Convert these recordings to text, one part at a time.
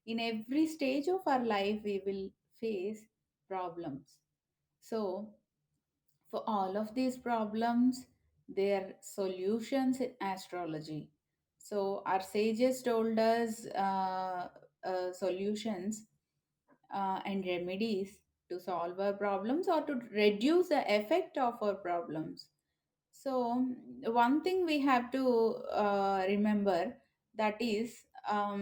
In every stage of our life, we will face problems. So, for all of these problems, there are solutions in astrology. So, our sages told us solutions and remedies to solve our problems or to reduce the effect of our problems. So, one thing we have to remember, that is, uh,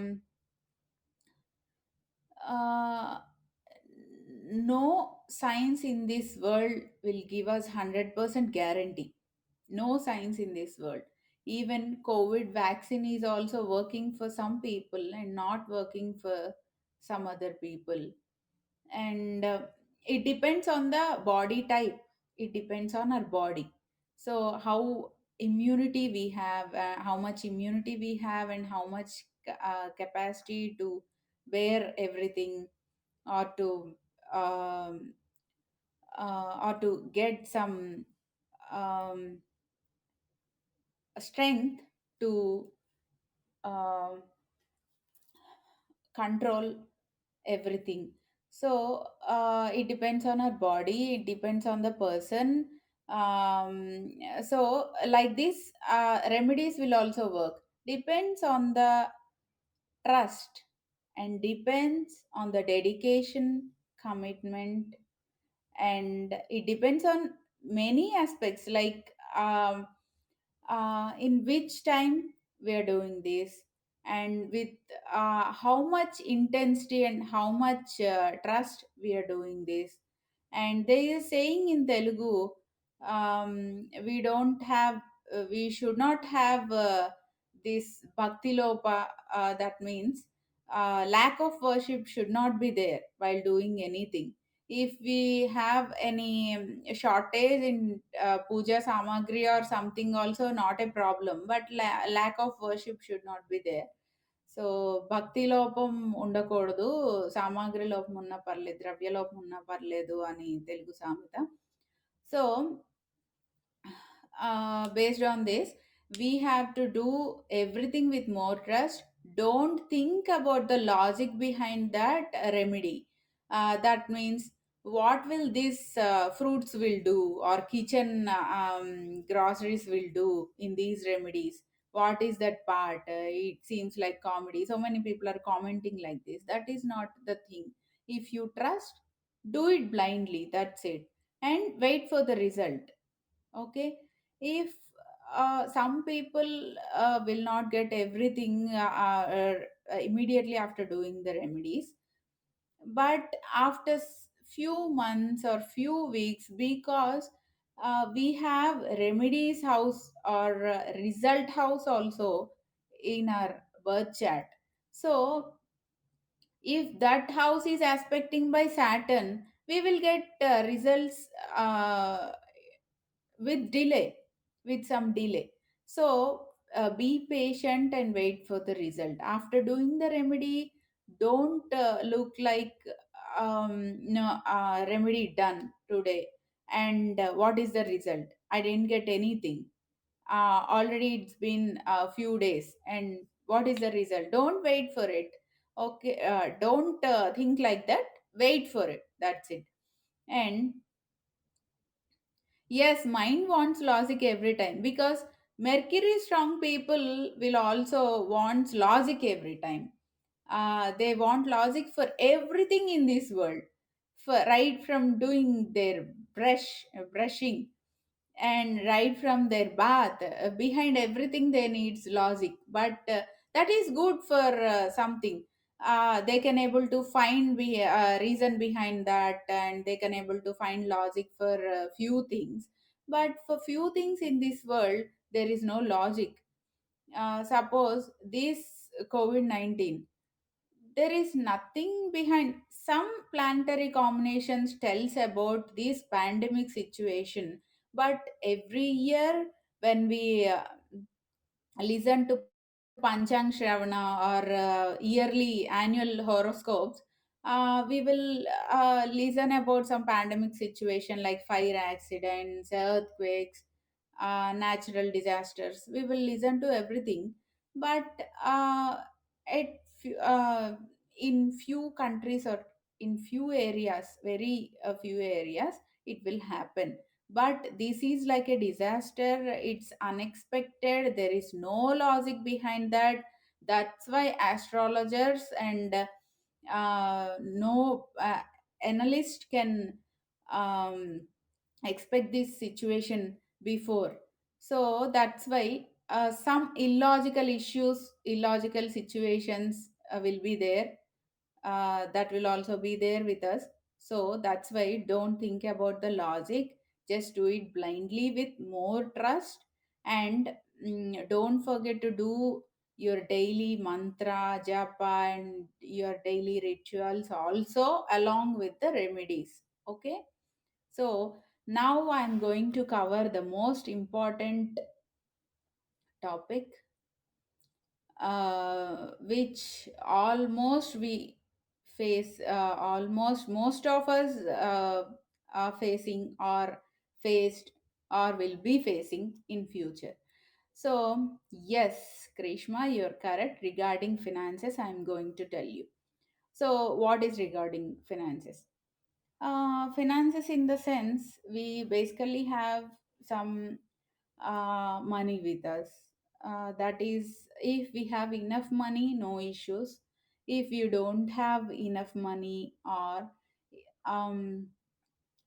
no science in this world will give us 100% guarantee. No science in this world. Even COVID vaccine is also working for some people and not working for some other people. And it depends on the body type, it depends on our body. So how immunity we have, how much immunity we have, and how much capacity to bear everything, or to um, or to get some um, strength to um control everything. So it depends on our body, it depends on the person. So like this, remedies will also work. Depends on the trust, and depends on the dedication, commitment, and it depends on many aspects, like in which time we are doing this, and with how much intensity and how much trust we are doing this. And there is a saying in Telugu, we don't have we should not have this bhakti lopa. That means lack of worship should not be there while doing anything. If we have any shortage in puja samagri or something, also not a problem, but lack of worship should not be there. So భక్తి లోపం ఉండకూడదు, సామాగ్రి లోపం ఉన్నా పర్లేదు, ద్రవ్య లోపం ఉన్నా పర్లేదు అని తెలుగు సామెత. So based on this, we have to do everything with more trust. Don't think about the logic behind that remedy. That means, what will these fruits will do, or kitchen groceries will do in these remedies? What is that part? It seems like comedy. So many people are commenting like this. That is not the thing. If you trust, do it blindly. That's it. And wait for the result. Okay. If some people will not get everything immediately after doing the remedies, but after few months or few weeks, because we have remedies house or result house also in our birth chart. So if that house is aspecting by Saturn, we will get results with delay, with some delay. So be patient and wait for the result after doing the remedy. Don't look like no remedy done today, and what is the result? I didn't get anything. Already it's been a few days, and what is the result? Don't wait for it. Okay, don't think like that. Wait for it, that's it. And yes, mind wants logic every time, because Mercury strong people will also want logic every time. They want logic for everything in this world, for right from doing their brushing, and right from their bath. Behind everything they needs logic, but that is good for something. They can able to find reason behind that, and they can able to find logic for few things. But for few things in this world, there is no logic. Suppose this COVID-19, there is nothing behind. Some planetary combinations tells about this pandemic situation, but every year when we listen to Panchang Shravana or yearly annual horoscopes, we will listen about some pandemic situation like fire accidents, earthquakes, natural disasters. We will listen to everything, but it uh, in few countries or in few areas, very few areas, it will happen. But this is like a disaster, it's unexpected, there is no logic behind that. That's why astrologers and no analyst can um, expect this situation before. So that's why some illogical issues, illogical situations will be there, that will also be there with us. So that's why don't think about the logic, just do it blindly with more trust. And don't forget to do your daily mantra japa and your daily rituals also along with the remedies. Okay, so now I'm going to cover the most important topic, which almost we face, almost most of us are facing or faced or will be facing in future. So yes, Krishma, you're correct regarding finances. I'm going to tell you. So what is regarding finances? Finances, in the sense, we basically have some money with us. That is, if we have enough money, no issues. If you don't have enough money, or um,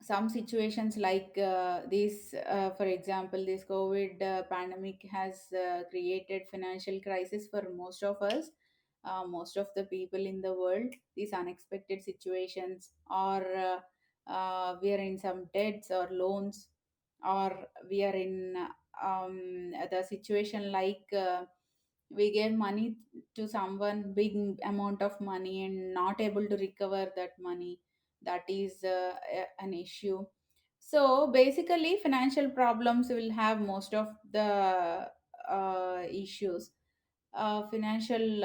some situations like this, for example, this COVID pandemic has created financial crisis for most of us, most of the people in the world. These unexpected situations, or we are in some debts or loans, or we are in the situation like we gave money to someone, big amount of money, and not able to recover that money. That is an issue. So basically financial problems will have most of the issues. Financial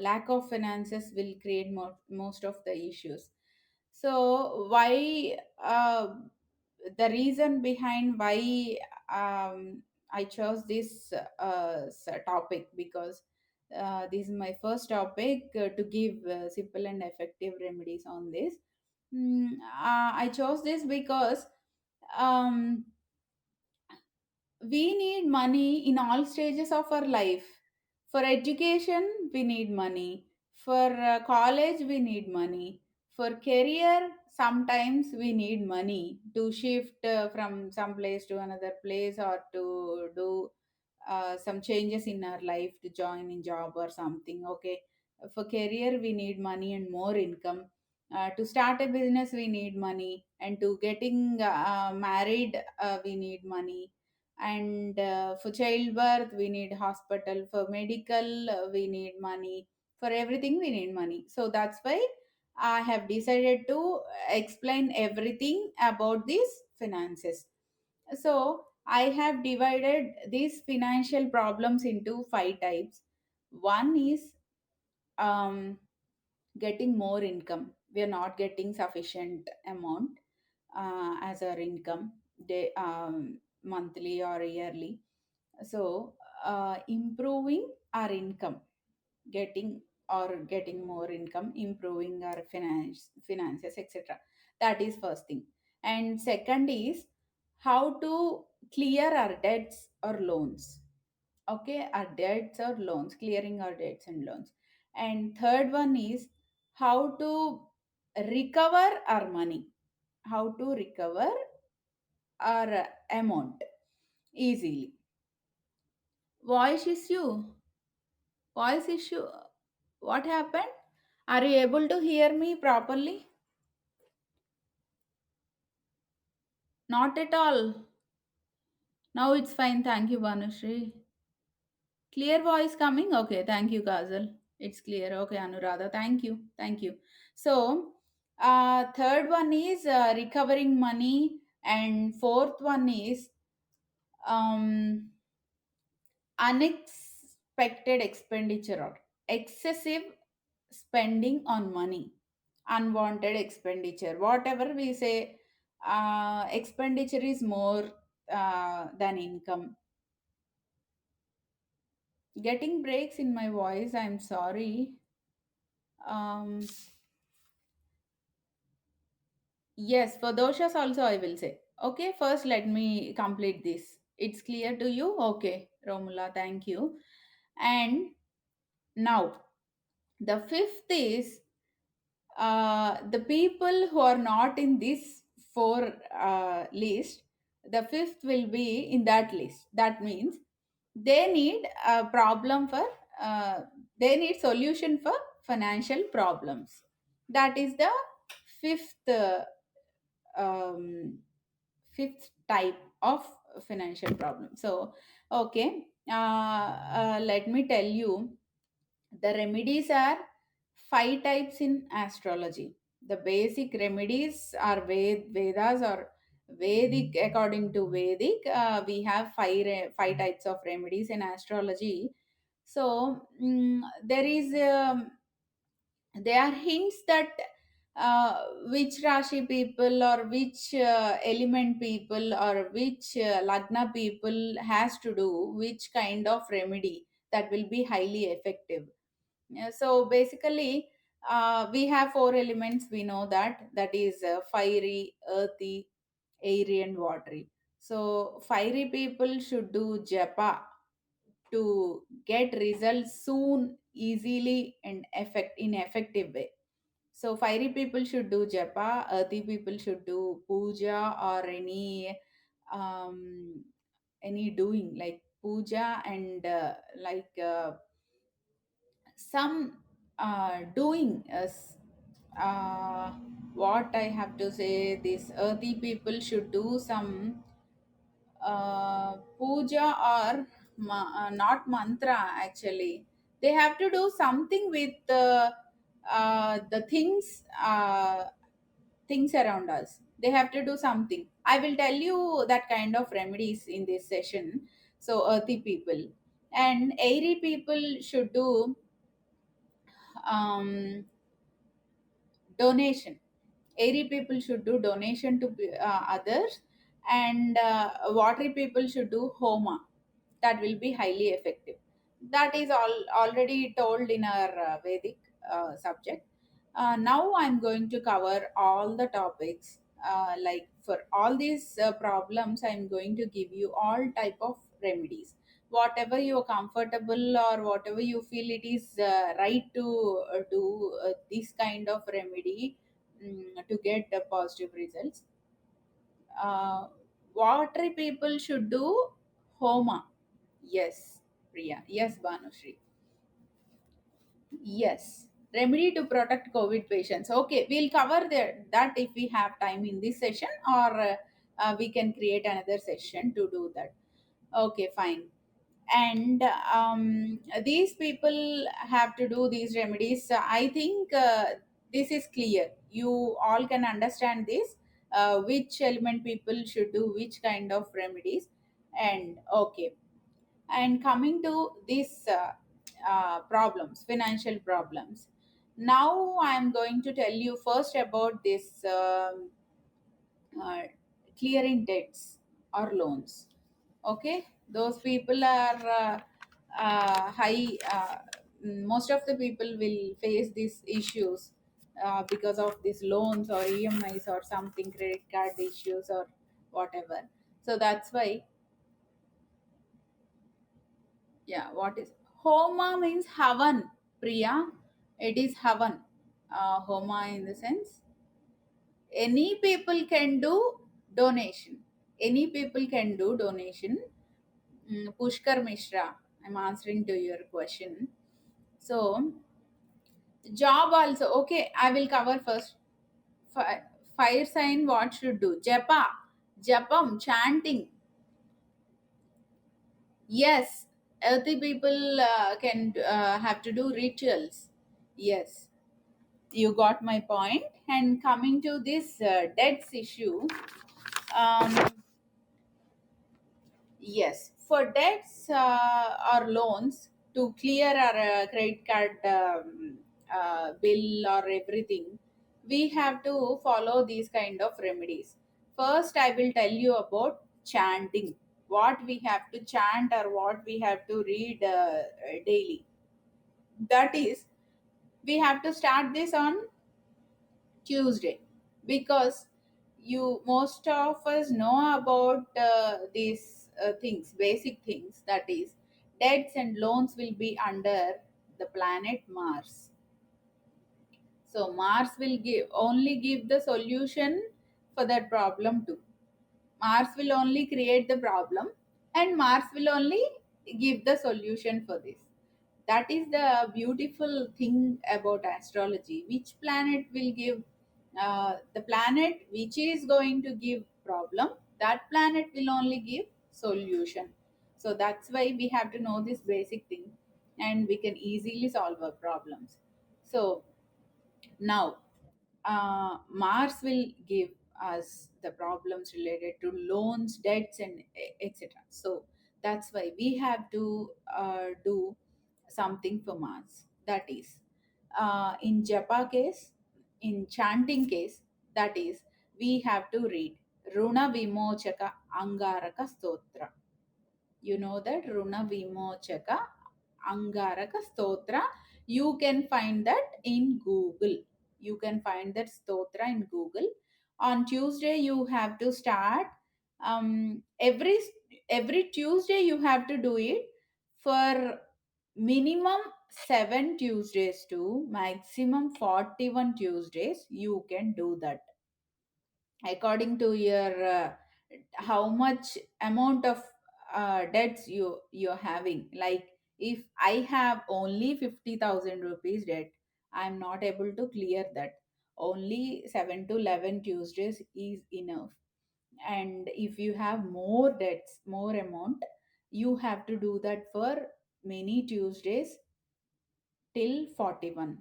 lack of finances will create most of the issues. So why, the reason behind why I chose this topic, because this is my first topic to give simple and effective remedies on this. I chose this because um, we need money in all stages of our life. For education, we need money. For college, we need money. For career, sometimes we need money to shift from some place to another place, or to do some changes in our life, to join in job or something. Okay, for career we need money and more income. To start a business we need money, and to getting married we need money. And for childbirth we need hospital, for medical we need money, for everything we need money. So that's why I have decided to explain everything about these finances. So I have divided these financial problems into five types. One is um, getting more income. We are not getting sufficient amount as our income, monthly or yearly. So improving our income, getting or getting more income, improving our finances, etc. That is first thing. And second is how to clear our debts or loans. Okay, our debts or loans, clearing our debts and loans. And third one is how to recover our money, how to recover our amount easily. Voice issue, voice issue. What happened? Are you able to hear me properly? Not at all. Now it's fine. Thank you, Banushree. Clear voice coming? Okay, thank you, Kazal. It's clear. Okay, Anuradha. Thank you. Thank you. So, third one is recovering money, and fourth one is um, unexpected expenditure or excessive spending on money, unwanted expenditure. Whatever we say, expenditure is more than income. Getting breaks in my voice. I'm sorry. Um, yes, for doshas also I will say. Okay, first let me complete this. It's clear to you? Okay, Romula, thank you. And now, the fifth is the people who are not in this four list, the fifth will be in that list. That means they need a problem for, uh, they need solution for financial problems. That is the fifth um, fifth type of financial problem. So okay, let me tell you, the remedies are five types in astrology. The basic remedies are Vedas or Vedic. According to Vedic, we have five types of remedies in astrology. So there is there are hints that which Rashi people or which element people or which Lagna people has to do which kind of remedy that will be highly effective. Yeah, so basically, we have four elements. We know that, that is fiery, earthy, airy, and watery. So fiery people should do japa to get results soon, easily, and in effective way. So fiery people should do japa. Earthy people should do puja or um, any doing like puja and some doing uh, what I have to say, these earthy people should do some puja or not mantra actually. They have to do something with the things around us. They have to do something. I will tell you that kind of remedies in this session. So earthy people and airy people should do um, donation. Airy people should do donation to others, and watery people should do homa. That will be highly effective. That is all already told in our Vedic subject. Now I'm going to cover all the topics. Like for all these problems, I'm going to give you all type of remedies. Whatever you're comfortable or whatever you feel it is right to do this kind of remedy to get positive results. Uh, watery people should do homa. Yes, Priya. Yes, Banushri. Yes. Remedy to protect COVID patients. Okay, we'll cover that if we have time in this session, or we can create another session to do that. Okay, fine. And these people have to do these remedies. I think this is clear. You all can understand this. Which element people should do which kind of remedies. And okay, and coming to these problems, financial problems. Now I am going to tell you first about this uh, clearing debts or loans. Okay, those people are high. Most of the people will face these issues because of these loans or EMIs or something, credit card issues or whatever. So that's why, yeah, what is Homa means Havan, Priya. It is Havan. Homa in the sense any people can do donation. Any people can do donation. Pushkar Mishra, I'm answering to your question. So, job also. Okay, I will cover first. Fi- Fire sign, what should do? Japa, Japam, chanting. Yes, earthy people can have to do rituals. Yes, you got my point. And coming to this debts issue, um, yes, for debts or loans to clear our credit card bill or everything, we have to follow these kind of remedies. First, I will tell you about chanting. what we have to chant or what we have to read daily. That is, we have to start this on Tuesday, because you most of us know about these things, basic things, that is, debts and loans will be under the planet Mars. So Mars will give the solution for that problem too. Mars will only create the problem, and Mars will only give the solution for this. That is the beautiful thing about astrology. Which planet will give the planet which is going to give problem, that planet will only give solution. So that's why we have to know this basic thing, and we can easily solve our problems. So now, Mars will give us the problems related to loans, debts, and etc. So that's why we have to do something for Mars. That is, in Japa case, in chanting case, that is, we have to read Runa Vimochaka Angaraka Stotra. You know that Runa Vimochaka Angaraka Stotra. You can find that in Google. You can find that stotra in Google. On Tuesday you have to start, every Tuesday you have to do it for minimum 7 Tuesdays to maximum 41 Tuesdays. You can do that according to your how much amount of debts you're having. Like, if I have only 50,000 rupees debt, I'm not able to clear that. Only 7 to 11 Tuesdays is enough. And if you have more debts, more amount, you have to do that for many Tuesdays till 41.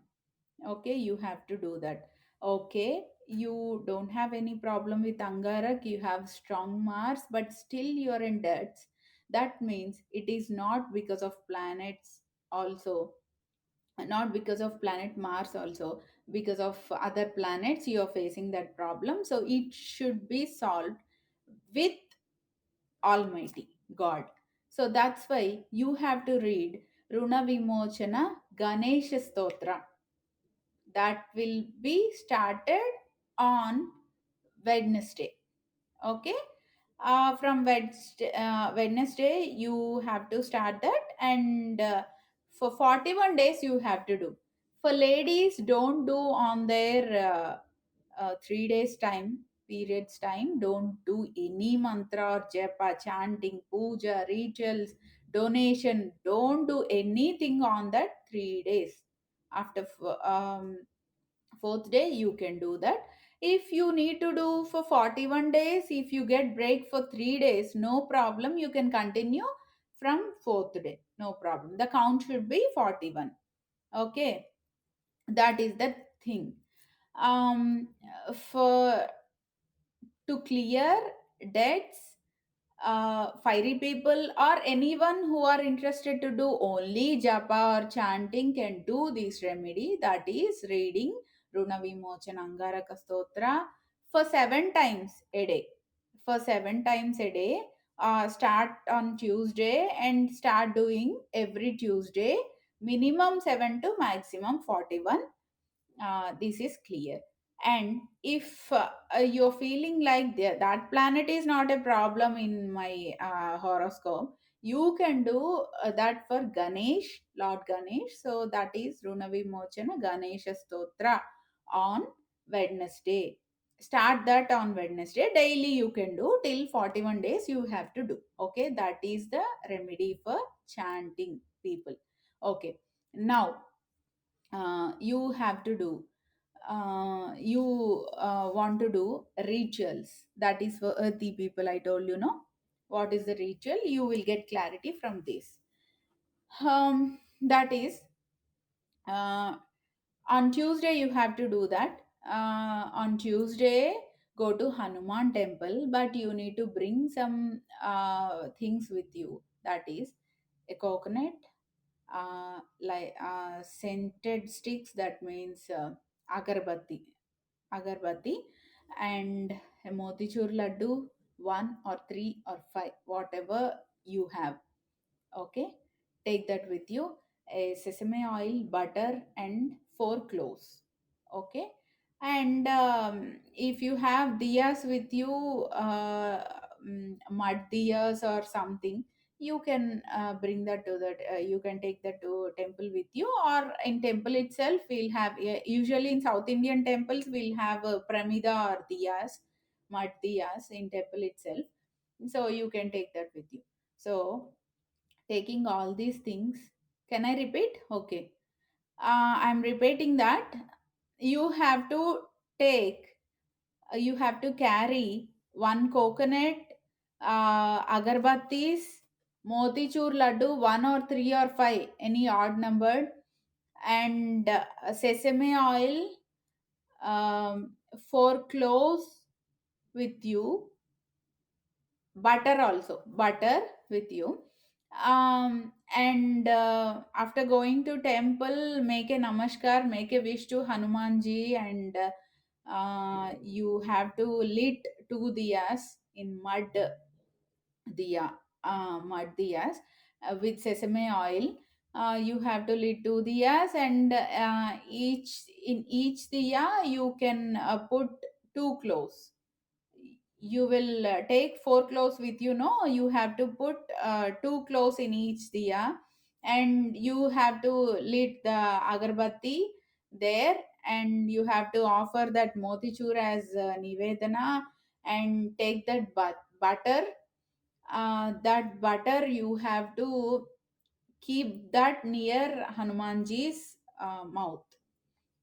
Okay, you have to do that. Okay, you don't have any problem with Angarak, you have strong Mars, but still you're in debts. That means it is not because of planets also, not because of planet Mars also, because of other planets you're facing that problem. So it should be solved with Almighty God. So that's why you have to read Runa Vimochana Ganesha Stotra. That will be started on Wednesday. Okay, from Wednesday you have to start that, and for 41 days you have to do. For ladies, don't do on their 3 days time periods time. Don't do any mantra or japa, chanting, puja, rituals, donation. Don't do anything on that 3 days. After fourth day you can do that. If you need to do for 41 days, if you get break for 3 days, no problem, you can continue from fourth day, no problem. The count should be 41. Okay, that is the thing. For to clear debts, fiery people or anyone who are interested to do only japa or chanting can do this remedy, that is reading Runa Vimochan Angaraka Stotra for 7 times a day. For 7 times a day, start on Tuesday and start doing every Tuesday, minimum 7 to maximum 41. This is clear. And if you're feeling like that planet is not a problem in my horoscope, you can do that for Ganesh, Lord Ganesh. So that is Runavi Mochana Ganesha Stotra on Wednesday. Start that on Wednesday. Daily you can do till 41 days you have to do. Okay, that is the remedy for chanting people. Okay, now you have to do, you want to do rituals. That is for earthy people. I told you, no, what is the ritual, you will get clarity from this. That is, uh, on Tuesday you have to do that. On Tuesday, go to Hanuman temple, but you need to bring some things with you. That is a coconut, like scented sticks, that means agarbatti, agarbatti, and a motichur laddu, one or three or five, whatever you have. Okay, take that with you. A sesame oil, butter, and four cloves. Okay, and if you have diyas with you, mud diyas or something, you can bring that to that, you can take that to temple with you, or in temple itself we'll have, usually in South Indian temples we'll have pramida or diyas, mud diyas in temple itself, so you can take that with you. So taking all these things, can I repeat? Okay, I'm repeating that. You have to take, you have to carry one coconut, agarbattis, motichur laddu, one or three or five, any odd numbered, and sesame oil, four cloves with you, butter also, butter with you. And after going to temple, make a namaskar, make a wish to Hanumanji, and you have to lit two diyas in diya mud diyas with sesame oil. You have to lit two diyas, and each diya you can put two cloves. You will take four cloves with you, no, you have to put two cloves in each diya, and you have to lit the agarbatti there, and you have to offer that motichur as nivedana, and take that butter. That butter you have to keep that near Hanumanji's mouth.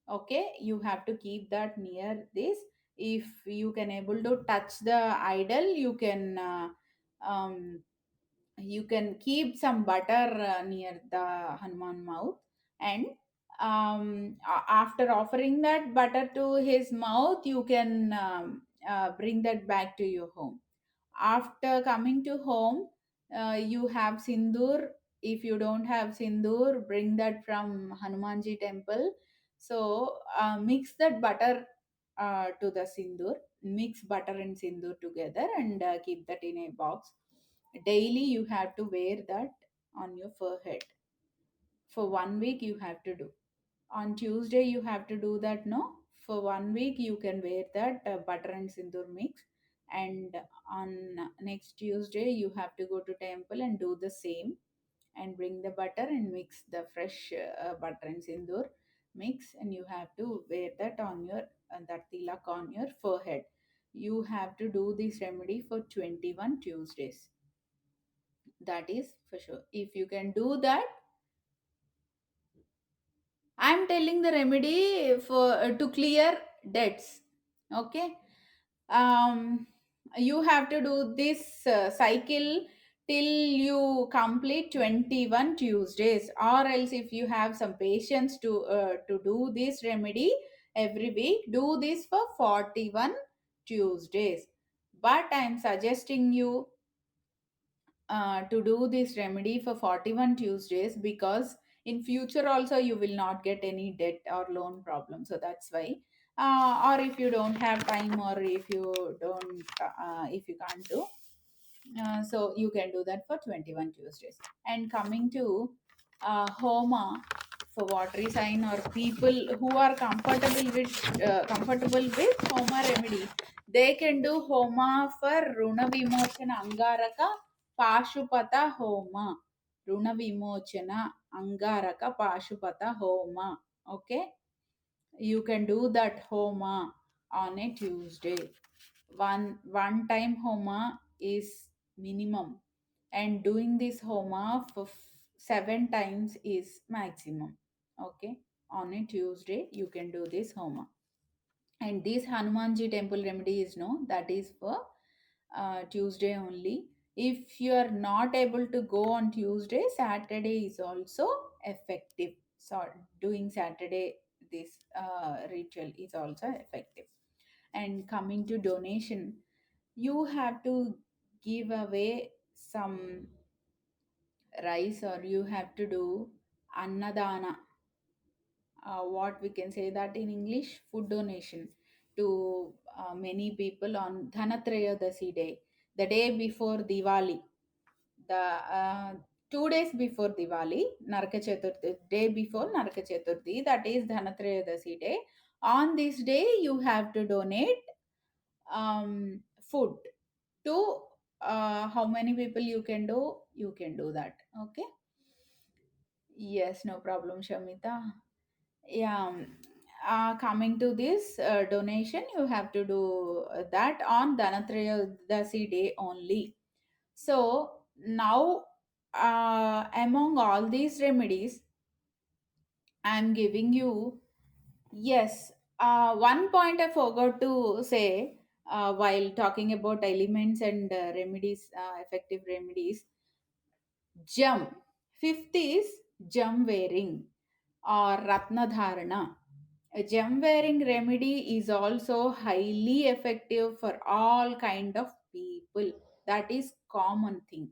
Okay, you have to keep that near this. If you can able to touch the idol, um, you can keep some butter near the Hanuman mouth, and after offering that butter to his mouth, you can bring that back to your home. After coming to home, you have sindoor. If you don't have sindoor, bring that from Hanumanji temple. So mix that butter to the sindoor, mix butter and sindoor together, and keep that in a box. Daily you have to wear that on your forehead. For 1 week you have to do. On Tuesday you have to do that, no? For 1 week you can wear that butter and sindoor mix, and on next Tuesday you have to go to temple and do the same, and bring the butter and mix the fresh butter and sindoor mix, and you have to wear that on your that tilak on your forehead. You have to do this remedy for 21 Tuesdays. That is for sure. If you can do that, I'm telling the remedy for to clear debts. Okay. Um, you have to do this cycle till you complete 21 Tuesdays, or else if you have some patience to do this remedy every week, do this for 41 Tuesdays. But I'm suggesting you to do this remedy for 41 Tuesdays, because in future also you will not get any debt or loan problem. So that's why. Or if you don't have time, or if you don't, if you can't do, so you can do that for 21 Tuesdays. And coming to Homa, for watery sign or people who are comfortable with Homa remedy, they can do Homa for Runa Vimochana Angaraka Pashupata Homa. Runa Vimochana Angaraka Pashupata Homa. Okay, you can do that Homa on a Tuesday. One time Homa is minimum, and doing this Homa for 7 times is maximum. Okay, on a Tuesday you can do this Homa. And this Hanumanji temple remedy is no, that is for Tuesday only. If you are not able to go on Tuesday, Saturday is also effective. So doing Saturday, this ritual is also effective. And coming to donation, you have to give away some rice, or you have to do annadana, what we can say that in English, food donation to many people on Dhanatrayodasi day. the day before Diwali, the 2 days before Diwali, Naraka Chaturthi, day before Naraka Chaturthi, that is Dhanatrayodasi day. On this day, you have to donate food to how many people you can do that. Okay. Yes, no problem, Shamita. Yeah. Coming to this donation, you have to do that on Dhanatrayodasi day only. So now, among all these remedies, I'm giving you, yes, one point I forgot to say while talking about elements and remedies, effective remedies. Jam. Fifth is jam wearing or Ratna Dharana. A gem wearing remedy is also highly effective for all kind of people. That is common thing.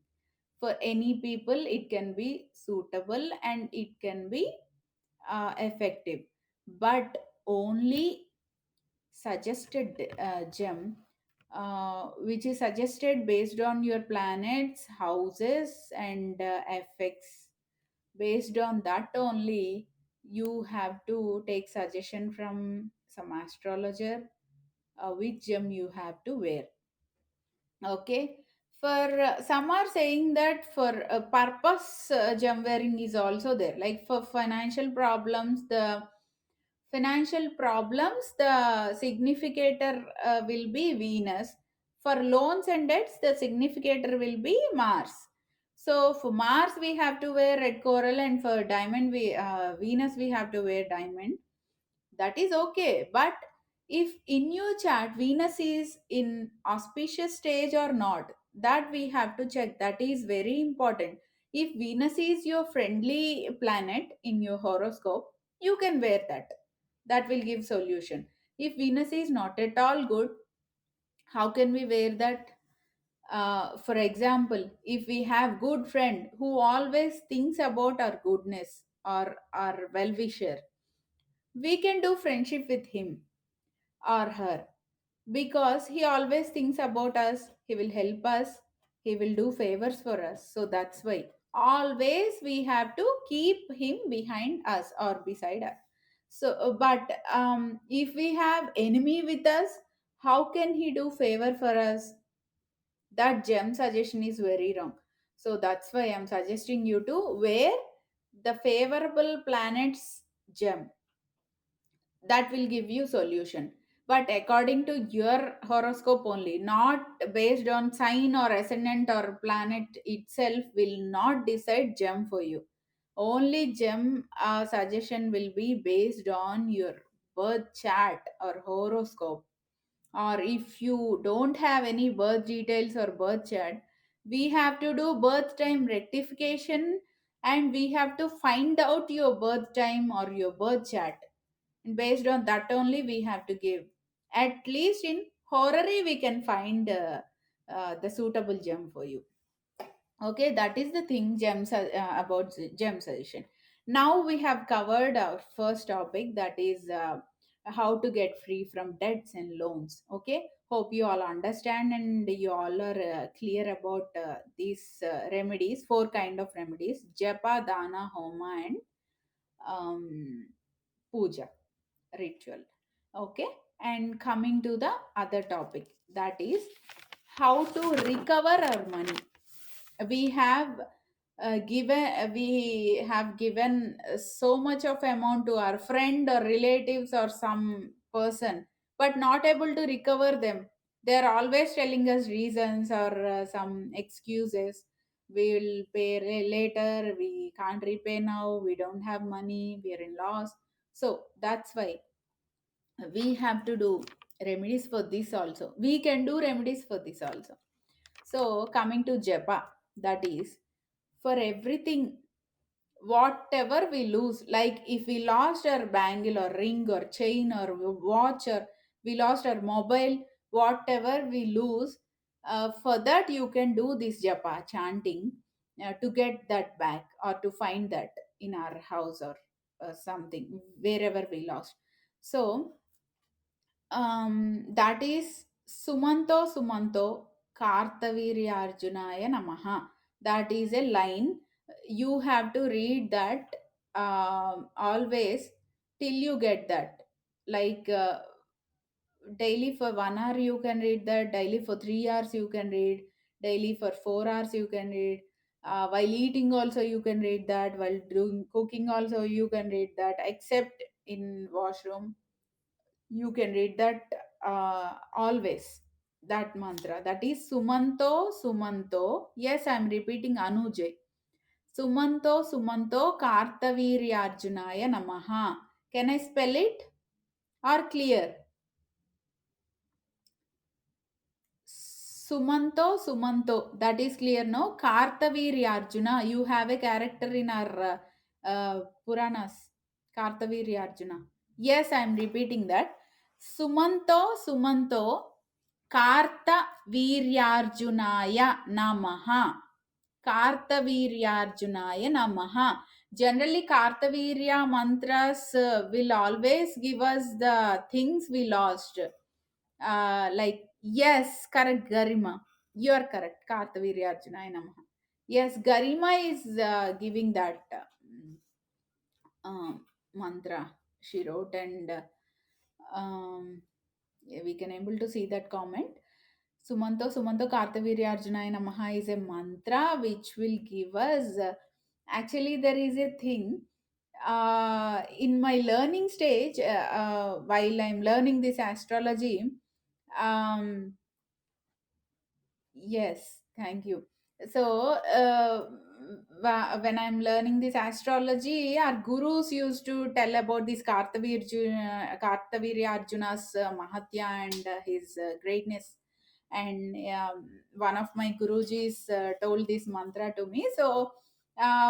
For any people, it can be suitable and it can be effective. But only suggested gem, which is suggested based on your planets, houses, and effects. Based on that only, you have to take suggestion from some astrologer which gem you have to wear. Okay. For some are saying that for a purpose, gem wearing is also there. Like for financial problems, the significator will be Venus. For loans and debts, the significator will be Mars. So for Mars, we have to wear red coral, and for diamond, we Venus, we have to wear diamond. That is okay. But if in your chart Venus is in auspicious stage or not, that we have to check. That is very important. If Venus is your friendly planet in your horoscope, you can wear that. That will give solution. If Venus is not at all good, how can we wear that? For example, if we have good friend who always thinks about our goodness or our well wisher, we can do friendship with him or her, because he always thinks about us, he will help us, he will do favors for us. So that's why always we have to keep him behind us or beside us. So but if we have enemy with us, how can he do favor for us? That gem suggestion is very wrong. So that's why I'm suggesting you to wear the favorable planets gem. That will give you solution, but according to your horoscope only, not based on sign or ascendant or planet itself will not decide gem for you. Only gem suggestion will be based on your birth chart or horoscope. Or if you don't have any birth details or birth chart, we have to do birth time rectification, and we have to find out your birth time or your birth chart, and based on that only we have to give. At least in horary we can find the suitable gem for you. Okay, that is the thing, about the gem suggestion. Now we have covered our first topic, that is how to get free from debts and loans. Okay, hope you all understand and you all are clear about these remedies, four kind of remedies: japa, dana, homa, and um, puja ritual. Okay, and coming to the other topic, that is how to recover our money. We have given so much of amount to our friend or relatives or some person, but not able to recover them. They are always telling us reasons or some excuses. We will pay later, we can't repay now, we don't have money, we are in loss. So that's why we have to do remedies for this also. We can do remedies for this also. So coming to japa, that is for everything, whatever we lose, like if we lost our bangle or ring or chain or watch, or we lost our mobile, whatever we lose, for that you can do this japa chanting to get that back or to find that in our house or something wherever we lost. So that is sumanto sumanto, Kartavirya Namaha. That is a line. You have to read that always till you get that. Like daily for 1 hour you can read that, daily for 3 hours you can read, daily for 4 hours you can read. While eating also you can read that, while doing cooking also you can read that, except in washroom you can read that always. That mantra, that is Sumanto Sumanto. Yes, I'm repeating Anujay. Sumanto Sumanto Kartavirya Namaha. Can I spell it or clear? Sumanto, Sumanto. That is clear, no? Kartaviri Arjuna. You have a character in our Puranas. Kartaviri Arjuna. Yes, I am repeating that. Sumanto, Sumanto. Karta Viryarjunaya Namaha. Kartaviryarjunaya Namaha. Generally, Kartavirya mantras will always give us the things we lost. Like, yes, correct, Garima. You are correct. Kartaviryarjunaya Namaha. Yes, Garima is giving that mantra she wrote, and yeah, we can able to see that comment. Sumanto Sumanto Kartaviryarjunaya Namaha is a mantra which will give us. Actually, there is a thing in my learning stage, while I'm learning this astrology. Um, Yes, thank you. So, when I'm learning this astrology, our gurus used to tell about this Kartavirya Arjuna's Mahatya and his greatness. And one of my gurujis told this mantra to me. So,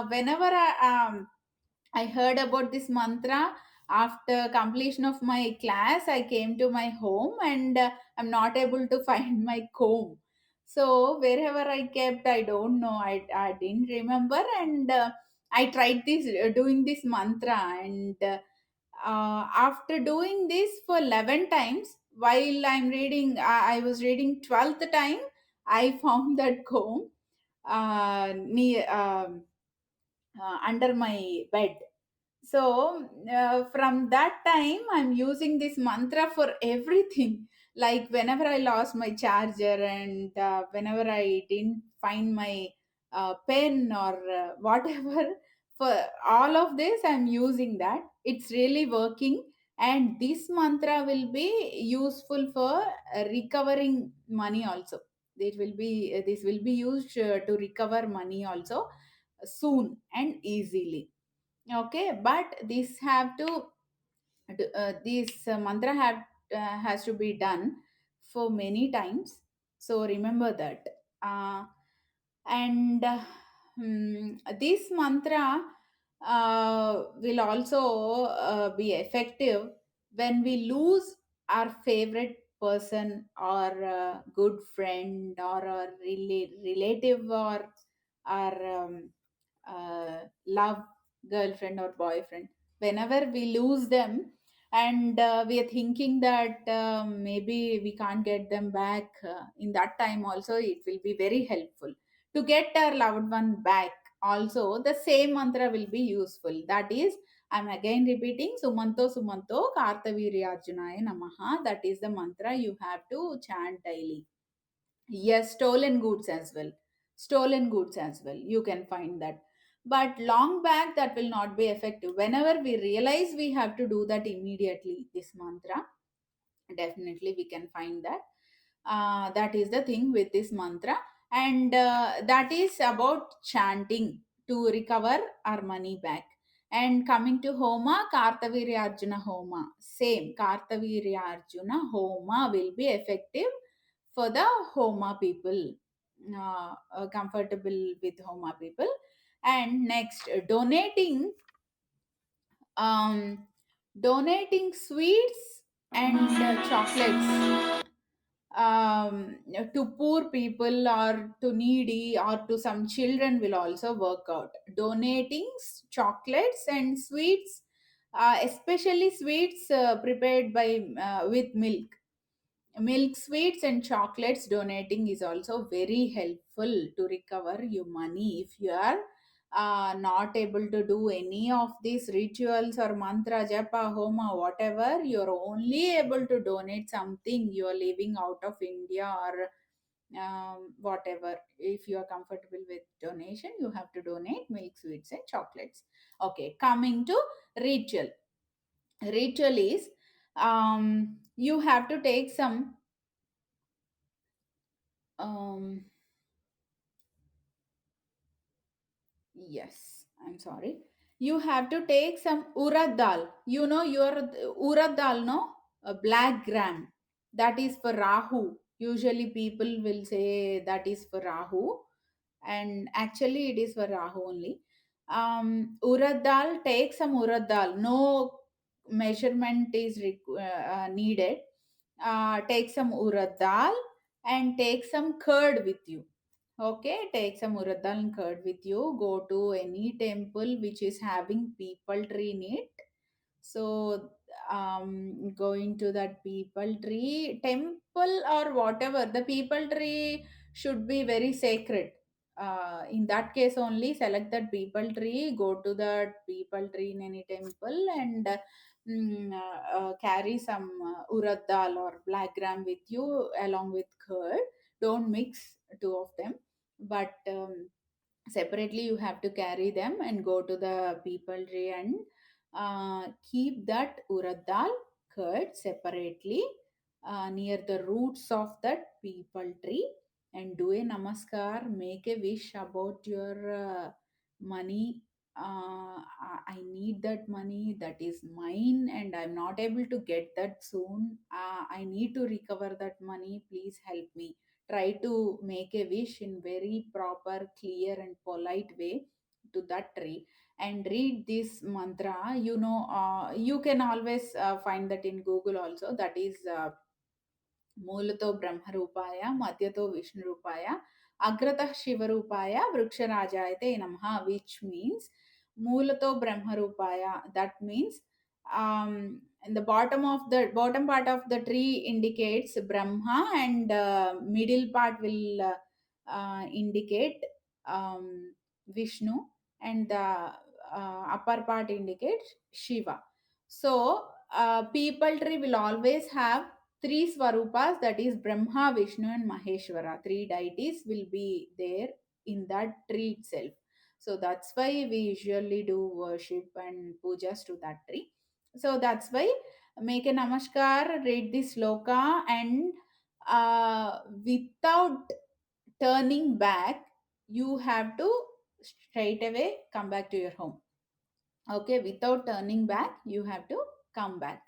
whenever I heard about this mantra after completion of my class. I came to my home, and I'm not able to find my comb. So wherever I kept, I don't know. I didn't remember, and I tried this doing this mantra, and after doing this for 11 times, while I'm reading, I was reading 12th time. I found that comb near under my bed. So from that time, I'm using this mantra for everything. Like whenever I lost my charger, and whenever I didn't find my pen or whatever, for all of this, I'm using that. It's really working. And this mantra will be useful for recovering money also. It will be this will be used to recover money also soon and easily. Okay, but this have to this mantra have has to be done for many times. So remember that. And this mantra will also be effective when we lose our favorite person or good friend or a relative or our love girlfriend or boyfriend. Whenever we lose them, and we are thinking that maybe we can't get them back, in that time also it will be very helpful to get our loved one back. Also the same mantra will be useful. That is, I'm again repeating, Sumanto Sumanto Kartavirya Namaha. That is the mantra you have to chant daily. Yes, stolen goods as well. Stolen goods as well. You can find that. But long back, that will not be effective. Whenever we realize, we have to do that immediately. This mantra, definitely we can find that. That is the thing with this mantra. And that is about chanting to recover our money back. And coming to Homa, Kartavirya Arjuna Homa. Same, Kartavirya Arjuna Homa will be effective for the Homa people, comfortable with Homa people. And next, um, donating sweets and chocolates to poor people or to needy or to some children will also work out. Donating chocolates and sweets, especially sweets prepared by with milk, Milk, sweets, and chocolates donating is also very helpful to recover your money. If you are not able to do any of these rituals or mantra, japa, homa, whatever, you're only able to donate something. You are living out of India or whatever. If you are comfortable with donation, you have to donate milk, sweets, and chocolates. Okay, coming to ritual. Ritual is you have to take some um yes, I'm sorry. You have to take some urad dal. You know your urad dal, no? A black gram. That is for Rahu. Usually people will say that is for Rahu, and actually it is for Rahu only. Urad dal, take some urad dal. No measurement is needed. Take some urad dal and take some curd with you. Okay, take some urad dal and curd with you. Go to any temple which is having people tree in it. So, going to that people tree, temple or whatever, the people tree should be very sacred. In that case, only select that people tree, go to that people tree in any temple, and carry some urad dal or black gram with you along with curd. Don't mix two of them, but separately you have to carry them and go to the people tree and keep that urad dal curd separately near the roots of that people tree, and do a namaskar, make a wish about your money. I need that money, that is mine, and I'm not able to get that soon. I need to recover that money, please help me. Try to make a wish in very proper, clear, and polite way to that tree, and read this mantra. You can always find that in Google also. That is मूलतो ब्रह्मरूपाय मध्यतो विष्णुरूपाय अग्रतः शिवरूपाय वृक्षराजायते नमः, which means मूलतो ब्रह्मरूपाय. That means in the bottom part of the tree indicates Brahma, and middle part will indicate Vishnu, and the upper part indicates Shiva. So people tree will always have three Swarupas, that is Brahma, Vishnu, and Maheshwara. Three deities will be there in that tree itself. So that's why we usually do worship and pujas to that tree. So that's why make a namaskar, read this sloka, and without turning back, you have to straight away come back to your home. Okay, without turning back, you have to come back.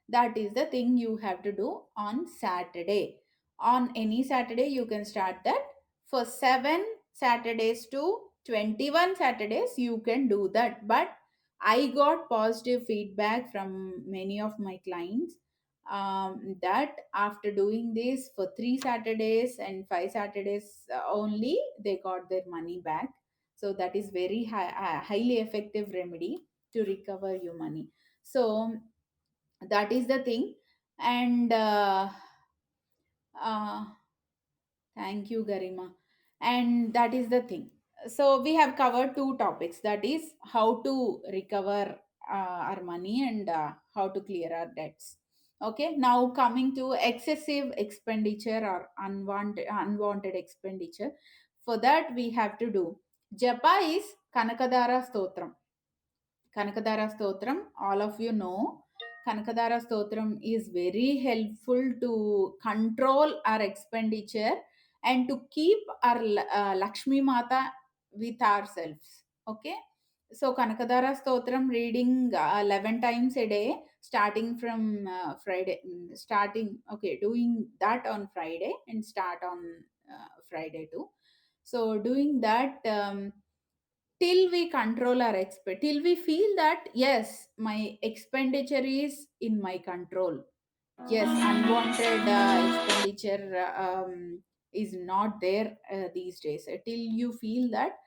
That is the thing you have to do on Saturday. On any Saturday you can start that. For 7 Saturdays to 21 Saturdays you can do that, but I got positive feedback from many of my clients, that after doing this for 3 Saturdays and 5 Saturdays only, they got their money back. So that is very highly effective remedy to recover your money. So that is the thing. And uh, thank you, Garima. And that is the thing. So we have covered two topics, that is how to recover our money, and how to clear our debts. Okay, now coming to excessive expenditure or unwanted expenditure. For that we have to do japa is Kanakadara Stotram. Kanakadara Stotram, all of you know. Kanakadara Stotram is very helpful to control our expenditure and to keep our Lakshmi Mata with ourselves. Okay. So Kanakadara Stotram reading 11 times a day, starting from Friday, okay, doing that on Friday and start on Friday too. So doing that, till we control our till we feel that yes, my expenditure is in my control. Yes, unwanted expenditure is not there these days. Till you feel that,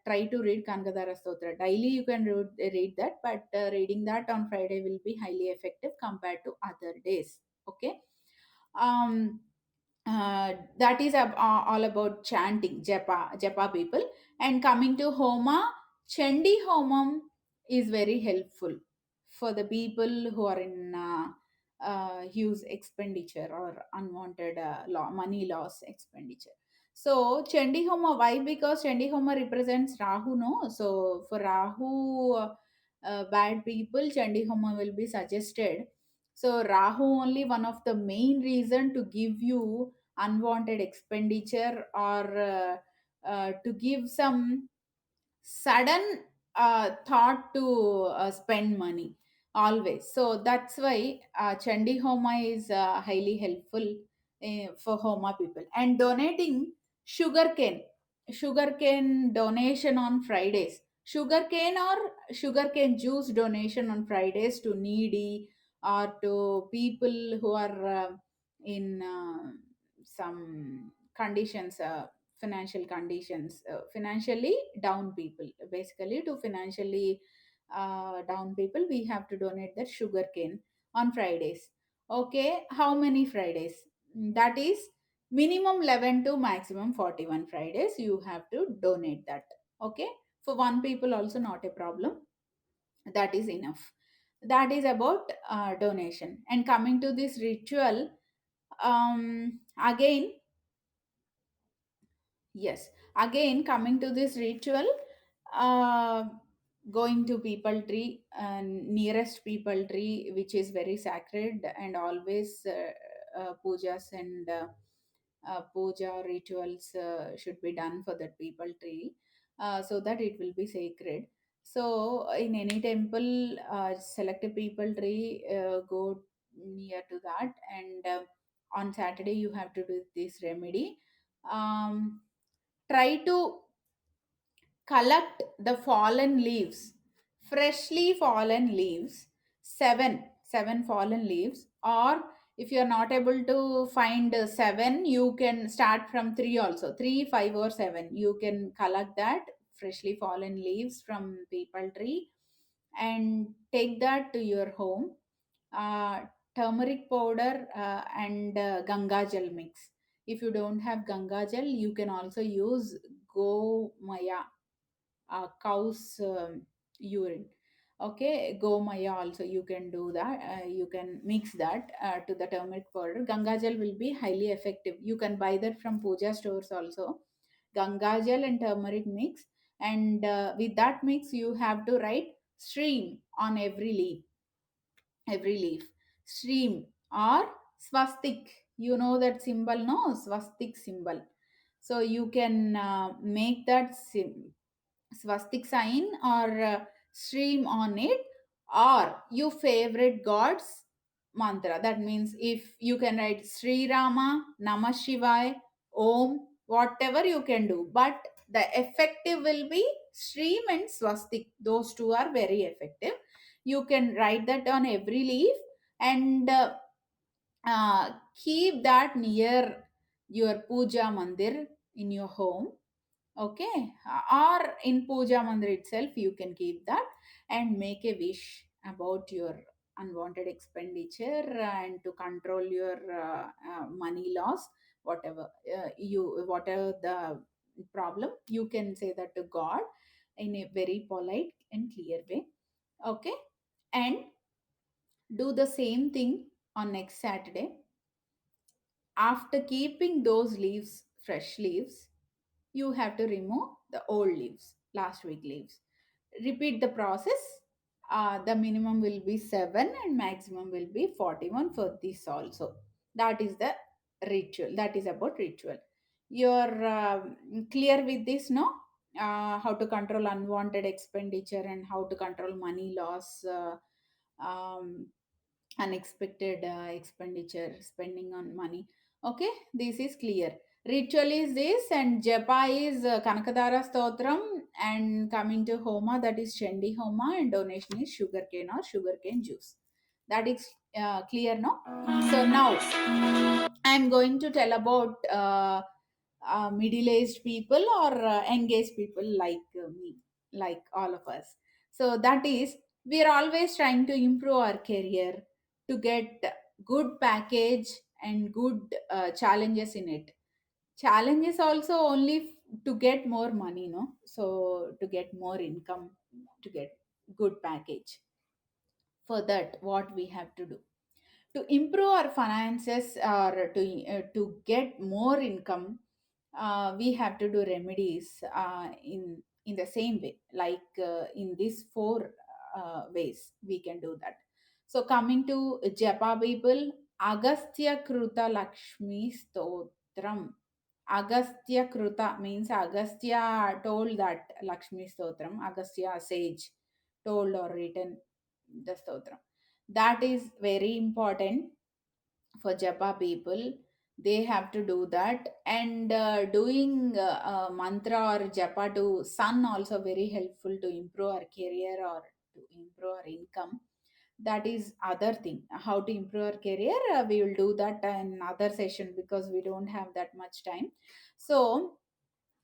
try to read Kangadara Stotra daily. You can read that, but reading that on Friday will be highly effective compared to other days. Okay. um, that is all about chanting japa people. And coming to homa, chandi homam is very helpful for the people who are in huge expenditure or unwanted money loss expenditure. So chandi homa, why? Because chandi homa represents rahu, no? So for rahu bad people, chandi homa will be suggested. So rahu only one of the main reason to give you unwanted expenditure, or to give some sudden thought to spend money always. So that's why chandi homa is highly helpful for homa people. And donating sugarcane, sugarcane donation on Fridays, sugarcane or sugarcane juice donation on Fridays to needy, or to people who are in some conditions, financial conditions, financially down people. Basically, to financially down people, we have to donate that sugar cane on Fridays. Okay, how many Fridays? That is minimum 11 to maximum 41 Fridays you have to donate that. Okay, for one people also not a problem, that is enough. That is about donation. And coming to this ritual, again, yes, again coming to this ritual, uh, going to people tree, nearest people tree, which is very sacred, and always pujas and puja rituals should be done for that people tree, so that it will be sacred. So in any temple, select a people tree, go near to that, and on Saturday you have to do this remedy. um, Try to collect the fallen leaves, freshly fallen leaves, seven fallen leaves. Or if you are not able to find seven, you can start from three also, three, five, or seven. You can collect that freshly fallen leaves from people tree, and take that to your home. uh, Turmeric powder and ganga jal mix. If you don't have ganga jal, you can also use go maya, cow's urine. Okay, gomaya also you can do that. You can mix that to the turmeric powder. Ganga gel will be highly effective. You can buy that from puja stores also. Ganga gel and turmeric mix, and with that mix you have to write stream on every leaf, stream, or swastik. You know that symbol, no? Swastik symbol. So you can make that swastik sign, or stream on it, or your favorite god's mantra. That means if you can write Sri Rama, Namah Shivaya, Om, whatever you can do, but the effective will be stream and swastik. Those two are very effective. You can write that on every leaf, and keep that near your puja mandir in your home. Okay, or in puja mandir itself you can keep that, and make a wish about your unwanted expenditure, and to control your money loss, whatever whatever the problem, you can say that to god in a very polite and clear way. Okay, and do the same thing on next Saturday. After keeping those leaves, fresh leaves, you have to remove the old leaves, last week leaves. Repeat the process. The minimum will be 7 and maximum will be 41 for this also. That is the ritual. That is about ritual. You're clear with this, no? How to control unwanted expenditure, and how to control money loss, um, unexpected expenditure, spending on money. Okay, this is clear. Ritual is this, and japa is kanakadara stotram, and coming to homa, that is chandi homa, and donation is sugarcane or sugarcane juice. That is clear, no? So now I'm going to tell about middle-aged people, or engaged people like me, like all of us. So that is, we are always trying to improve our career, to get good package, and good challenges in it. Challenges also only to get more money, no? So to get more income, to get good package. For that, what we have to do to improve our finances or to get more income, we have to do remedies in the same way, like in these four ways we can do that. So coming to japa people, agastya kruta lakshmi stotram. Agastya kruta means agastya told that lakshmi stotram, agastya sage told or written the stotram. That is very important for japa people. They have to do that, and doing mantra or japa to sun also very helpful to improve our career or to improve our income. That is other thing. How to improve our career, we will do that in other session because we don't have that much time. So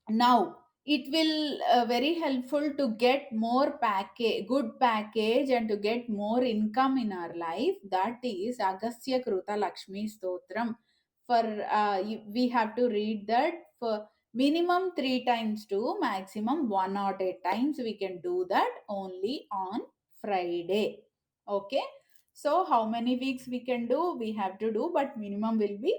now it will very helpful to get more package, good package, and to get more income in our life. That is agastya kruta lakshmi stotram. For we have to read that for minimum 3 times to maximum 108 times. We can do that only on Friday. Okay, so how many weeks we can do, we have to do, but minimum will be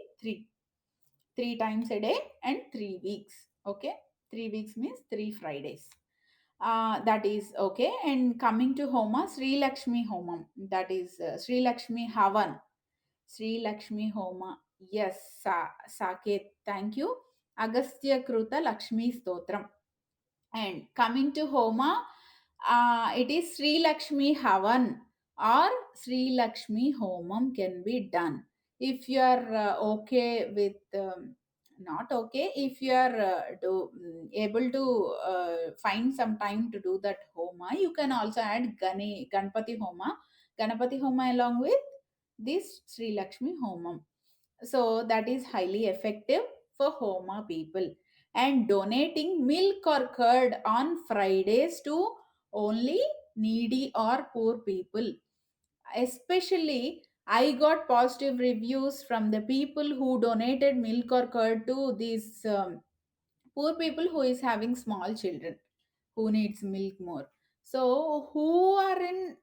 3 times a day and 3 weeks. Okay, 3 weeks means 3 Fridays. That is okay. And coming to homa, Sri Lakshmi homam, that is Sri Lakshmi havan. Sri Lakshmi homa, yes, Saket, thank you. Agastya kruta Lakshmi stotram. And coming to homa, it is Sri Lakshmi havan or Sri Lakshmi homam can be done. If you are okay with, not okay, if you are able to find some time to do that homa, you can also add Ganpati homa, Ganapati homa along with this Sri Lakshmi homam. So that is highly effective for homa people. And donating milk or curd on Fridays to only needy or poor people. Especially, I got positive reviews from the people who donated milk or curd to these poor people who is having small children who needs milk more. So who are in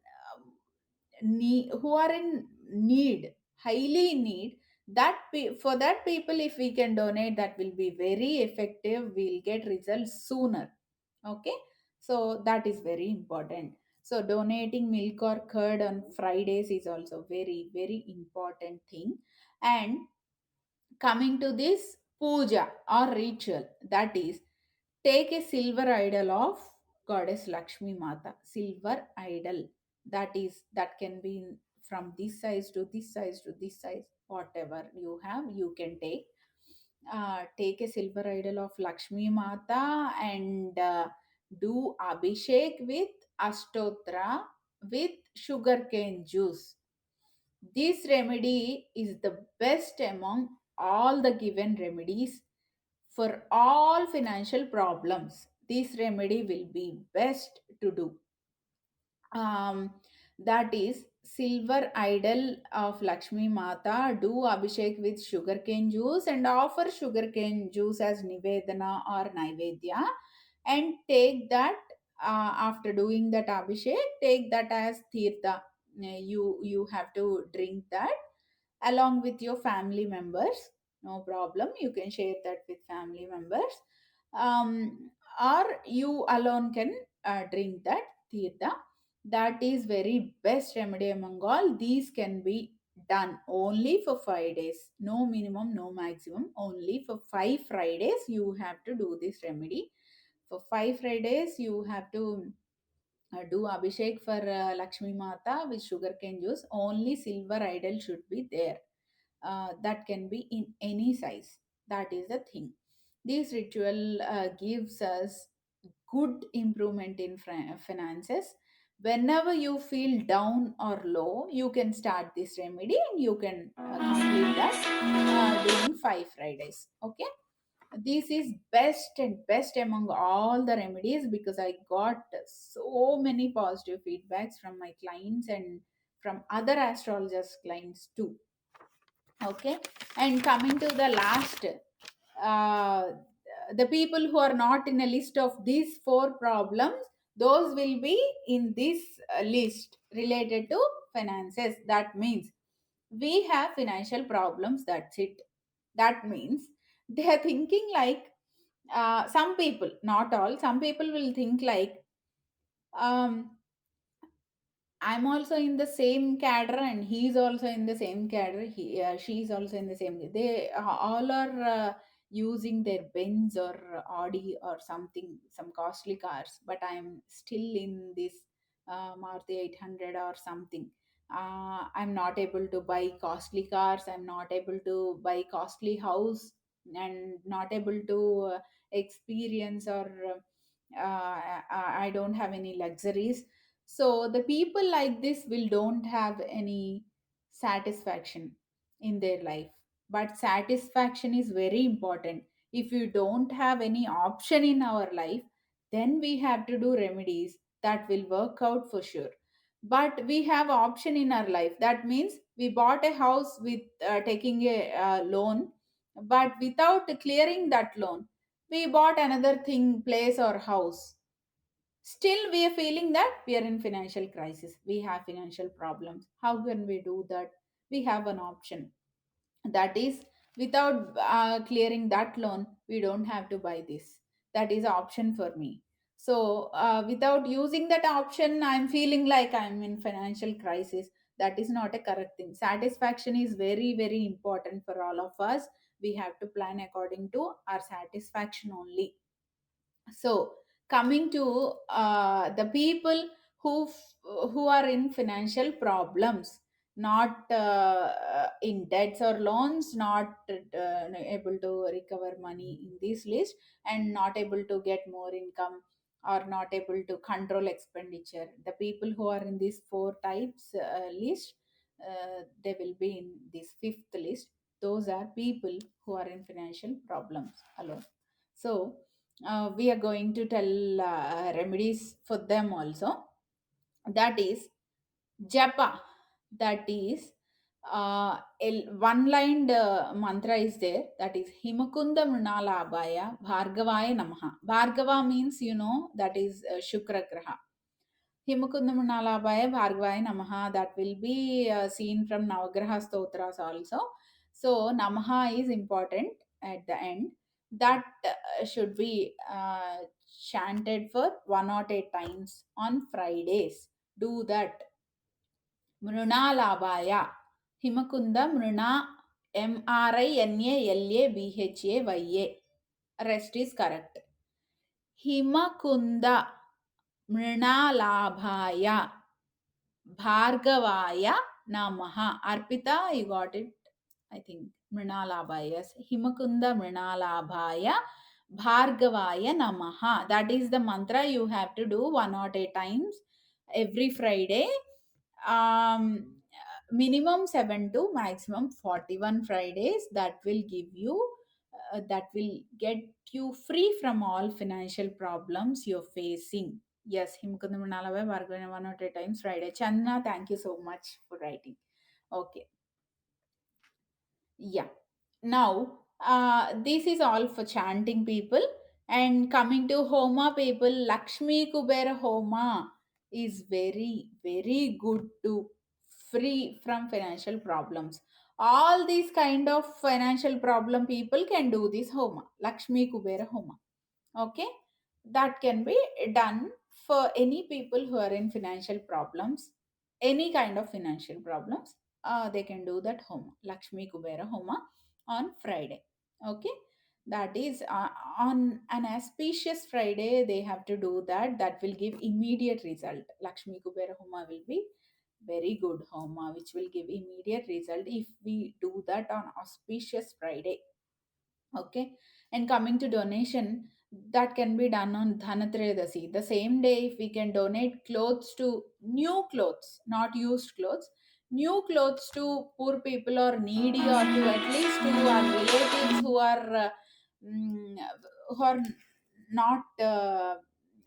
who are in need, highly in need, that for that people, if we can donate, that will be very effective, we'll get results sooner. Okay, so that is very important. So donating milk or curd on Fridays is also very very important thing. And coming to this puja or ritual, that is, take a silver idol of goddess Lakshmi Mata. Silver idol, that is, that can be from this size to this size to this size, whatever you have you can take. Take a silver idol of Lakshmi Mata and do abhishek with astotra with sugarcane juice. This remedy is the best among all the given remedies for all financial problems. This remedy will be best to do. Um, that is silver idol of Lakshmi Mata. Do abhishek with sugarcane juice and offer sugarcane juice as nivedana or naivedya, and take that after doing that abhishek, take that as tirtha. You have to drink that along with your family members. No problem, you can share that with family members, or you alone can drink that tirtha. That is very best remedy among all. These can be done only for 5 days, no minimum, no maximum, only for 5 Fridays you have to do this remedy. For 5 Fridays you have to do abhishek for Lakshmi Mata with sugarcane juice. Only silver idol should be there. That can be in any size. That is the thing. This ritual gives us good improvement in finances. Whenever you feel down or low, you can start this remedy and you can complete that during 5 Fridays. Okay, this is best and best among all the remedies because I got so many positive feedbacks from my clients and from other astrologers clients too. Okay, and coming to the last, uh, the people who are not in a list of these four problems, those will be in this list related to finances. That means we have financial problems, that's it. That means they are thinking like, some people, not all, some people will think like, um, I'm also in the same cadre, and he's also in the same cadre. She's also in the same. They all are using their Benz or Audi or something, some costly cars. But I'm still in this Maruti 800 or something. I'm not able to buy costly cars. I'm not able to buy costly house, and not able to experience, or I don't have any luxuries. So the people like this will don't have any satisfaction in their life. But satisfaction is very important. If you don't have any option in our life, then we have to do remedies that will work out for sure. But we have option in our life. That means we bought a house with taking a loan, but without clearing that loan, we bought another thing, place or house. Still we are feeling that we are in financial crisis, we have financial problems. How can we do that? We have an option, that is, without clearing that loan, we don't have to buy this. That is option for me. So without using that option, I'm feeling like I'm in financial crisis. That is not a correct thing. Satisfaction is very very important for all of us. We have to plan according to our satisfaction only. So coming to the people who are in financial problems, not in debts or loans, not able to recover money in this list, and not able to get more income, or not able to control expenditure. The people who are in these four types list, they will be in this fifth list. Those are people who are in financial problems alone. So we are going to tell remedies for them also. That is japa. That is one lined mantra is there. That is Himakunda Mrinalabhaya Bhargavaya Namaha. Bhargava means, that is Shukra Graha. Himakundamanalabhaya Bhargavaya Namaha, that will be seen from Navagraha Stotras also. So Namaha is important at the end. That should be chanted for 108 times on Fridays. Do that. Mrunalabhaya. Himakunda Mruna Mrinalabhaya. Rest is correct. Himakunda Mrinalabhaya Bhargavaya Namaha. Arpita, you got it? I think. Mrinalabhaya. Yes. Himakunda Mrinalabhaya Bhargavaya Namaha. That is the mantra you have to do 108 times every Friday. Um, Minimum 7 to maximum 41 Fridays. That will give you, that will get you free from all financial problems you're facing. Yes, Himkunda Manalava Bhargavana 108 times Friday. Chandna, thank you so much for writing. Okay. Yeah. Now, this is all for chanting people. And coming to Homa people, Lakshmi Kubera Homa is very, very good to free from financial problems. All these kind of financial problem people can do this Homa, Lakshmi Kubera Homa. Okay, that can be done for any people who are in financial problems, any kind of financial problems. They can do that homa, Lakshmi Kubera Homa, on Friday. Okay, that is on an auspicious Friday they have to do that. That will give immediate result. Lakshmi Kubera Homa will be very good homa which will give immediate result if we do that on auspicious Friday. Okay, and coming to donation, that can be done on Dhanatrayadasi. The same day, if we can donate clothes to new clothes, not used clothes, new clothes to poor people or needy, or to at least to our relatives mm, who are not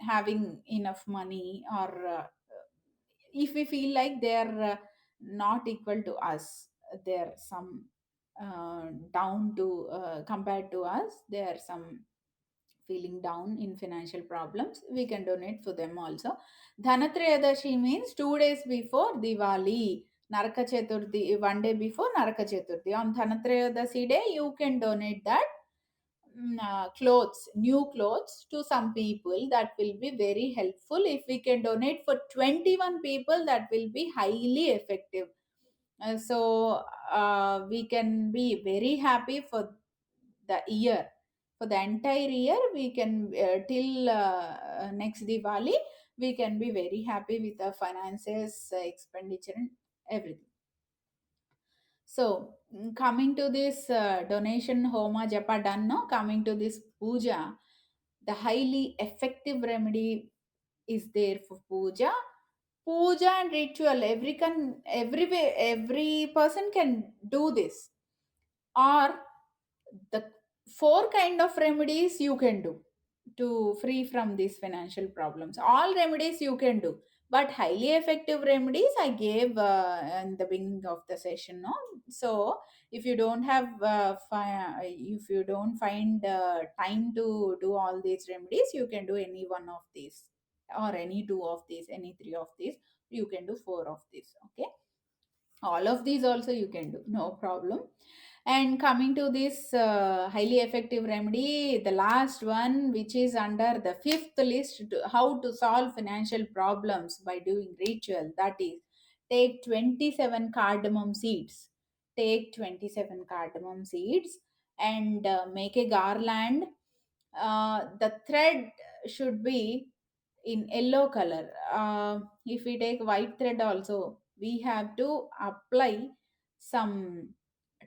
having enough money, or if we feel like they're not equal to us, they're some. down to compared to us. They are some feeling down in financial problems, we can donate for them also. Dhanatrayadashi means 2 days before Diwali. Naraka Chaturthi, 1 day before Naraka Chaturthi, on Dhanatrayadashi day you can donate that clothes, new clothes to some people. That will be very helpful. If we can donate for 21 people, that will be highly effective. So we can be very happy for the year, for the entire year. We can till next Diwali, we can be very happy with the finances, expenditure and everything. So coming to this donation, homa japa done, no, coming to this puja, the highly effective remedy is there for puja. Puja and ritual, every person can do this. Or the four kind of remedies you can do to free from these financial problems. All remedies you can do, but highly effective remedies I gave in the beginning of the session, no. So if you don't have if you don't find time to do all these remedies, you can do any one of these, or any two of these, any three of these. You can do four of these, okay. All of these also you can do, no problem. And coming to this highly effective remedy, the last one, which is under the fifth list, to how to solve financial problems by doing ritual, that is, take 27 cardamom seeds. Take 27 cardamom seeds and make a garland. The thread should be in yellow color. If we take white thread also, we have to apply some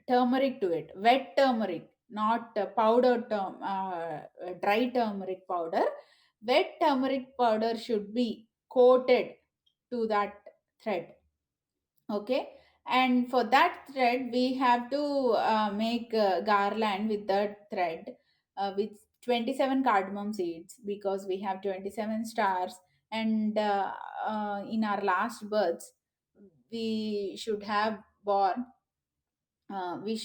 turmeric to it, wet turmeric, not powdered dry turmeric powder. Wet turmeric powder should be coated to that thread, okay. And for that thread we have to make a garland with that thread, with 27 cardamom seeds, because we have 27 stars. And in our last births we should have born, we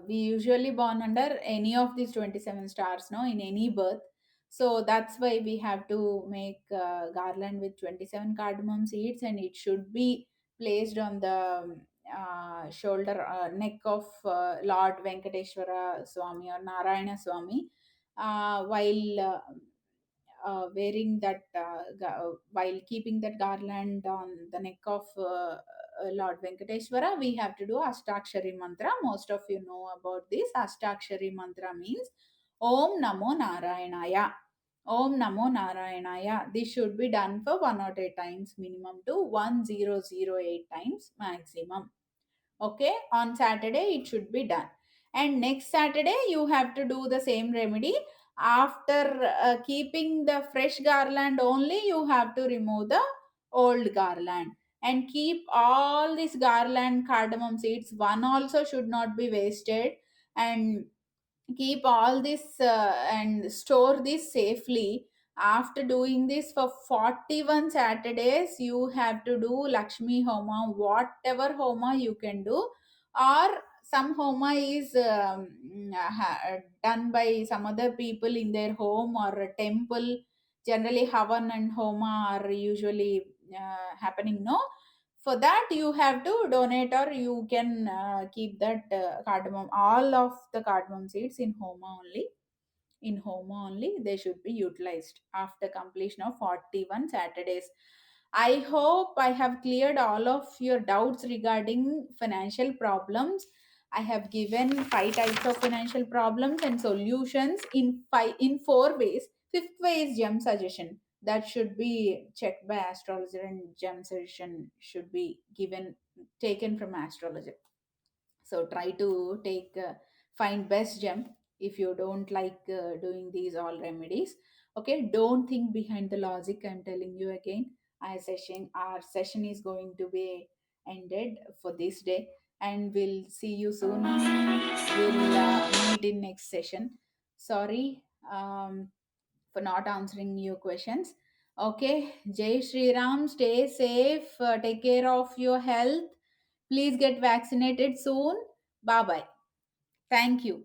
usually born under any of these 27 stars, no, in any birth. So that's why we have to make garland with 27 cardamom seeds, and it should be placed on the shoulder, neck of Lord Venkateshwara Swami or Narayana Swami, while wearing that while keeping that garland on the neck of Lord Venkateshwara, we have to do Ashtakshari mantra. Most of you know about this. Ashtakshari mantra means Om Namo Narayanaya. Om Namo Narayanaya. This should be done for 108 times minimum to 1008 times maximum. Okay, on Saturday it should be done. And next Saturday you have to do the same remedy. After keeping the fresh garland only, you have to remove the old garland and keep all this garland cardamom seeds. One also should not be wasted. And keep all this and store this safely. After doing this for 41 Saturdays, you have to do Lakshmi Homa, whatever Homa you can do. Or some Homa is done by some other people in their home or a temple. Generally Havan and Homa are usually happening, no. For that you have to donate, or you can keep that cardamom, all of the cardamom seeds in homa only. In home only they should be utilized after completion of 41 Saturdays. I hope I have cleared all of your doubts regarding financial problems. I have given 5 types of financial problems and solutions in 4 ways. Fifth way is gem suggestion, that should be checked by astrologer, and gem suggestion should be given, taken from astrologer. So try to take find best gem. If you don't like doing these all remedies, okay, don't think behind the logic. I'm telling you again, our session is going to be ended for this day, and we'll see you soon. We'll meet in next session. Sorry for not answering your questions. Okay, Jai Shri Ram, stay safe, take care of your health. Please get vaccinated soon. Bye bye. Thank you.